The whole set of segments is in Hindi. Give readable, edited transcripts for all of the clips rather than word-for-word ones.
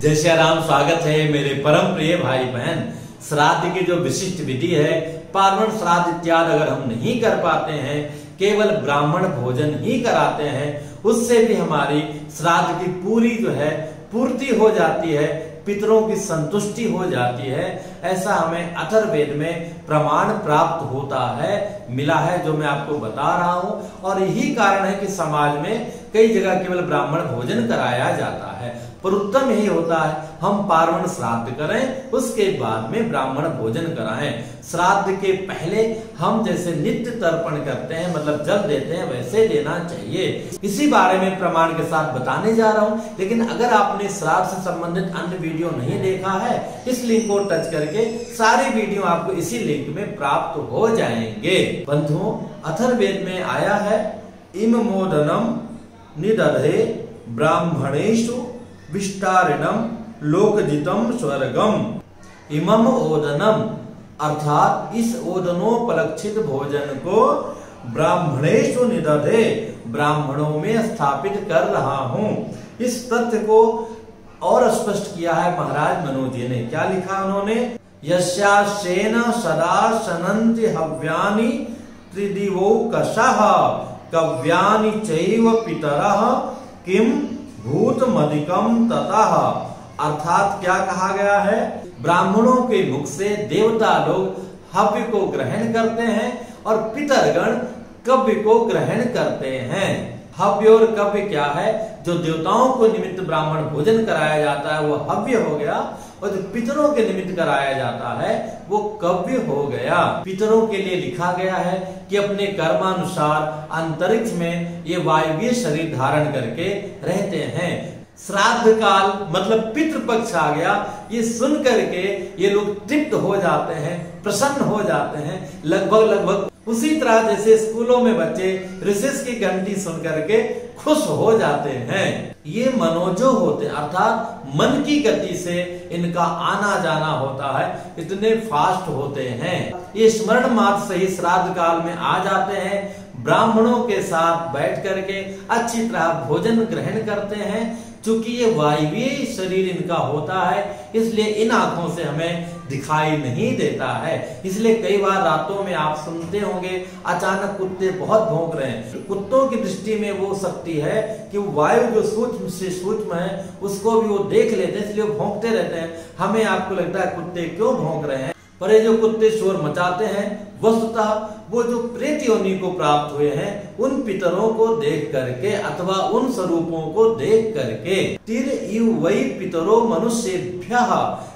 जय श्री राम। स्वागत है मेरे परम प्रिय भाई बहन। श्राद्ध की जो विशिष्ट विधि है, पार्वण श्राद्ध इत्यादि अगर हम नहीं कर पाते हैं, केवल ब्राह्मण भोजन ही कराते हैं, उससे भी हमारी श्राद्ध की पूरी जो है पूर्ति हो जाती है, पितरों की संतुष्टि हो जाती है। ऐसा हमें अथर्ववेद में प्रमाण प्राप्त होता है, मिला है, जो मैं आपको बता रहा हूं। और यही कारण है कि समाज में कई जगह केवल ब्राह्मण भोजन कराया जाता है, पर उत्तम यही होता है हम पार्वण श्राद्ध करें, उसके बाद में ब्राह्मण भोजन कराएं। श्राद्ध के पहले हम जैसे नित्य तर्पण करते हैं, मतलब जल देते हैं, वैसे देना चाहिए। इसी बारे में प्रमाण के साथ बताने जा रहा हूं। लेकिन अगर आपने श्राद्ध से संबंधित अन्य वीडियो नहीं देखा है, इस लिंक को टच करके सारी वीडियो आपको इसी लिंक में प्राप्त हो जाएंगे। बंधुओं, अथर्ववेद में आया है, इम मोदनम निदधे ब्राह्मणेषु विष्टारिणम लोकजितम स्वर्गम। इमम ओदनम अर्थात इस ओदनोपलक्षित भोजन को ब्राह्मणेषु निदधे, ब्राह्मणों में स्थापित कर रहा हूं। इस तथ्य को और स्पष्ट किया है महाराज मनोज जी ने। क्या लिखा उन्होंने? यस्यासेन सदा सनन्ति हव्यानि त्रिदिवौकशः कव्यानि चैव पितरः किम भूतमधिकम ततः। अर्थात क्या कहा गया है? ब्राह्मणों के मुख से देवता लोग हव्य को ग्रहण करते हैं और पितरगण कव्य को ग्रहण करते हैं। हव्य और कव्य क्या है? जो देवताओं को निमित्त ब्राह्मण भोजन कराया जाता है वो हव्य हो गया, और जो पितरों के निमित्त कराया जाता है वो कव्य हो गया। पितरों के लिए लिखा गया है कि अपने कर्मानुसार अंतरिक्ष में ये वायवीय शरीर धारण करके रहते हैं। श्राद्ध काल मतलब पितृपक्ष आ गया, ये सुन करके ये लोग तृप्त हो जाते हैं, प्रसन्न हो जाते हैं। लगभग उसी तरह जैसे स्कूलों में बच्चे रिसेस की घंटी सुन करके खुश हो जाते हैं। ये मनोजो होते हैं, अर्थात मन की गति से इनका आना जाना होता है, इतने फास्ट होते हैं। ये स्मरण मात्र से ही श्राद्ध काल में आ जाते हैं, ब्राह्मणों के साथ बैठ करके अच्छी तरह भोजन ग्रहण करते हैं। चूंकि ये वायवीय शरीर इनका होता है, इसलिए इन आंखों से हमें दिखाई नहीं देता है। इसलिए कई बार रातों में आप सुनते होंगे अचानक कुत्ते बहुत भौंक रहे हैं। कुत्तों की दृष्टि में वो शक्ति है कि वायु जो सूक्ष्म से सूक्ष्म है उसको भी वो देख लेते हैं, इसलिए वो भौंकते रहते हैं। हमें आपको लगता है कुत्ते क्यों भौंक रहे हैं, पर ये जो कुत्ते शोर मचाते हैं वस्तुतः वो जो प्रेत योनि को प्राप्त हुए हैं उन पितरों को देख करके अथवा उन स्वरूपों को देख करके। तिर इव वै पितरो मनुष्येभ्यः,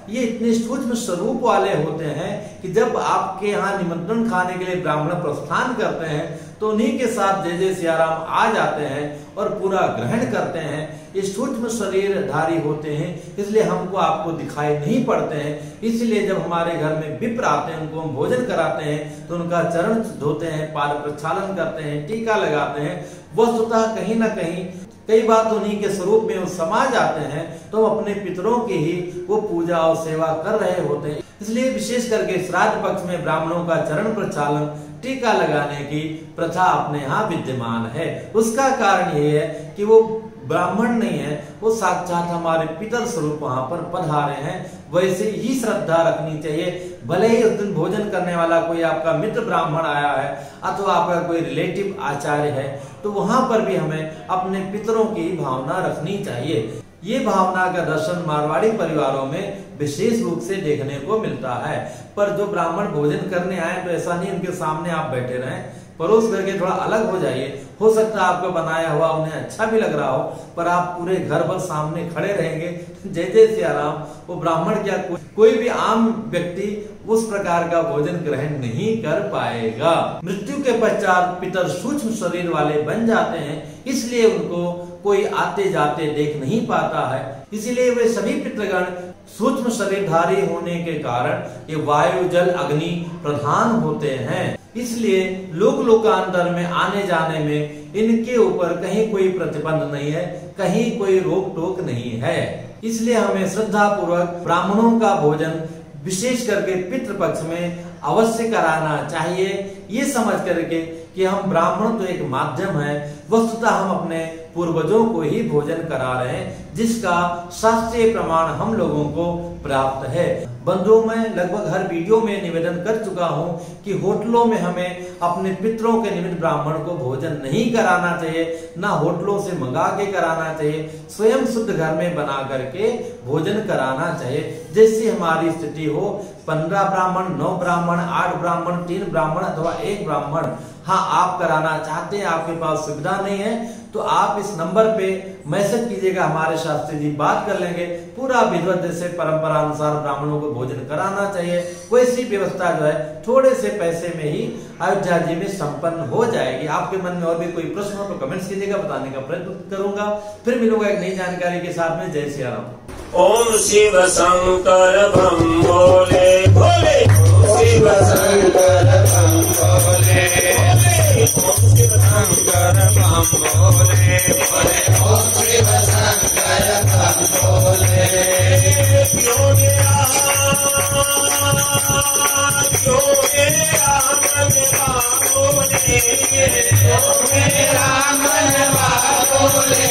ये इतने सूक्ष्म स्वरूप वाले होते हैं कि जब आपके यहाँ निमंत्रण खाने के लिए ब्राह्मण प्रस्थान करते हैं तो उन्हीं के साथ जय जय सियाराम आ जाते हैं और पूरा ग्रहण करते हैं। ये सूक्ष्म शरीर धारी होते हैं, इसलिए हमको आपको दिखाई नहीं पड़ते हैं। इसलिए जब हमारे घर में विप्र आते हैं, उनको हम भोजन कराते हैं तो उनका चरण धोते हैं, पाद प्रक्षालन करते हैं, टीका लगाते हैं। वस्तुतः कहीं ना कहीं कई बात उन्हीं के स्वरूप में वो समा जाते हैं, तो अपने पितरों की ही वो पूजा और सेवा कर रहे होते हैं। इसलिए विशेष करके श्राद्ध पक्ष में ब्राह्मणों का चरण प्रक्षालन, टीका लगाने की प्रथा अपने यहाँ विद्यमान है। उसका कारण ये है कि वो ब्राह्मण नहीं है, वो साक्षात हमारे पितर स्वरूप वहां पर पधारे हैं। वैसे ही श्रद्धा रखनी चाहिए। भले ही उस दिन भोजन करने वाला कोई आपका मित्र ब्राह्मण आया है अथवा आपका कोई रिलेटिव आचार्य है, तो वहां पर भी हमें अपने पितरों की भावना रखनी चाहिए। ये भावना का दर्शन मारवाड़ी परिवारों में विशेष रूप से देखने को मिलता है। पर जो ब्राह्मण भोजन करने आए तो ऐसा नहीं उनके सामने आप बैठे रहें, परोस करके थोड़ा अलग हो जाइए। हो सकता है आपका बनाया हुआ उन्हें अच्छा भी लग रहा हो, पर आप पूरे घर भर सामने खड़े रहेंगे जय जय सियाराम, वो ब्राह्मण क्या कोई भी आम व्यक्ति उस प्रकार का भोजन ग्रहण नहीं कर पाएगा। मृत्यु के पश्चात पितर सूक्ष्म शरीर वाले बन जाते हैं, इसलिए उनको कोई आते जाते देख नहीं पाता है। इसीलिए वे सभी पितृगण सूक्ष्म शरीरधारी होने के कारण ये वायु जल अग्नि प्रधान होते हैं। इसलिए लोक लोकांतर में आने जाने में इनके ऊपर कहीं कोई प्रतिबंध नहीं है, कहीं कोई रोक टोक नहीं है। इसलिए हमें श्रद्धा पूर्वक ब्राह्मणों का भोजन विशेष करके पितृपक्ष में अवश्य कराना चाहिए, ये समझ करके कि हम ब्राह्मण तो एक माध्यम है, वस्तुतः हम अपने पूर्वजों को ही भोजन करा रहे हैं, जिसका शास्त्रीय प्रमाण हम लोगों को प्राप्त है। बंधुओं, मैं लगभग हर वीडियो में निवेदन कर चुका हूं कि होटलों में हमें अपने पितरों के निमित्त ब्राह्मण को भोजन नहीं कराना चाहिए, ना होटलों से मंगा के कराना चाहिए, स्वयं शुद्ध घर में बना करके भोजन कराना चाहिए। जैसी हमारी स्थिति हो, 15 ब्राह्मण, 9 ब्राह्मण, 8 ब्राह्मण, 3 ब्राह्मण अथवा 1 ब्राह्मण, हाँ आप कराना चाहते हैं, आपके पास सुविधा नहीं है तो आप इस नंबर पे मैसेज कीजिएगा, हमारे शास्त्री जी बात कर लेंगे। पूरा विधिवत जैसे परंपरा अनुसार ब्राह्मणों को भोजन कराना चाहिए, वैसी व्यवस्था जो है थोड़े से पैसे में ही अयोध्या जी में संपन्न हो जाएगी। आपके मन में और भी कोई प्रश्न हो तो कमेंट्स कीजिएगा, बताने का प्रयत्न करूंगा। फिर मिलूंगा एक नई जानकारी के साथ में। जय सिया राम। ओम शिव शंकर बम भोले भोले, शिव शंकर बम भोले, ओम शिव शंकर बम भोले भोले, ओम शिव शंकर बम भोले। क्यों मेरा मनवा बोले,